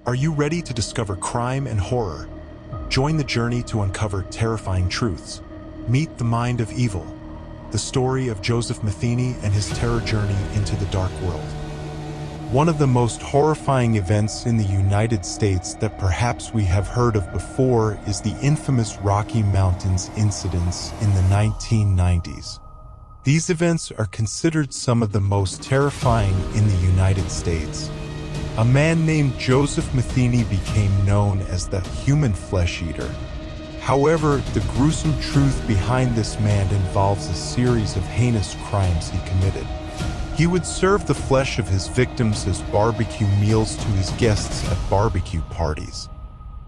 Are you ready to discover crime and horror? Join the journey to uncover terrifying truths. Meet the mind of evil, the story of Joseph Metheny and his terror journey into the dark world. One of the most horrifying events in the United States that perhaps we have heard of before is the infamous Rocky Mountains incidents in the 1990s. These events are considered some of the most terrifying in the United States. A man named Joseph Metheny became known as the human flesh eater. However, the gruesome truth behind this man involves a series of heinous crimes he committed. He would serve the flesh of his victims as barbecue meals to his guests at barbecue parties.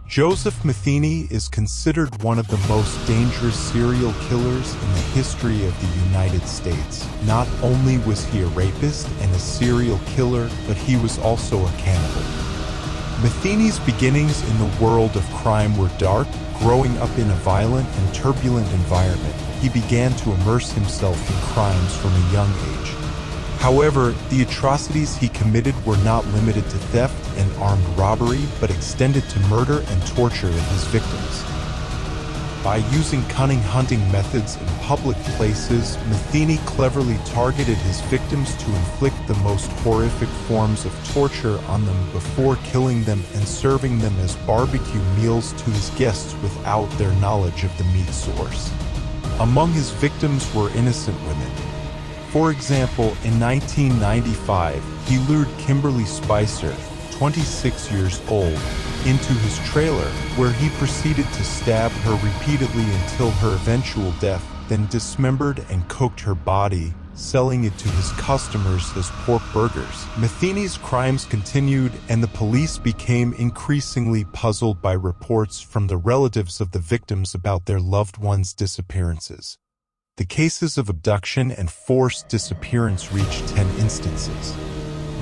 Joseph Metheny is considered one of the most dangerous serial killers in the history of the United States. Not only was he a rapist and a serial killer, but he was also a cannibal. Metheny's beginnings in the world of crime were dark. Growing up in a violent and turbulent environment, he began to immerse himself in crimes from a young age. However, the atrocities he committed were not limited to theft and armed robbery, but extended to murder and torture of his victims. By using cunning hunting methods in public places, Metheny cleverly targeted his victims to inflict the most horrific forms of torture on them before killing them and serving them as barbecue meals to his guests without their knowledge of the meat source. Among his victims were innocent women. For example, in 1995, he lured Kimberly Spicer, 26 years old, into his trailer, where he proceeded to stab her repeatedly until her eventual death, then dismembered and cooked her body, selling it to his customers as pork burgers. Metheny's crimes continued, and the police became increasingly puzzled by reports from the relatives of the victims about their loved ones' disappearances. The cases of abduction and forced disappearance reached 10 instances.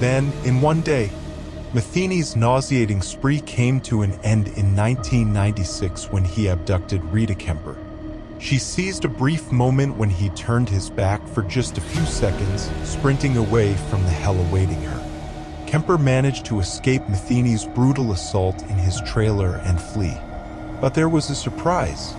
Then, in one day, Metheny's nauseating spree came to an end in 1996 when he abducted Rita Kemper. She seized a brief moment when he turned his back for just a few seconds, sprinting away from the hell awaiting her. Kemper managed to escape Metheny's brutal assault in his trailer and flee. But there was a surprise.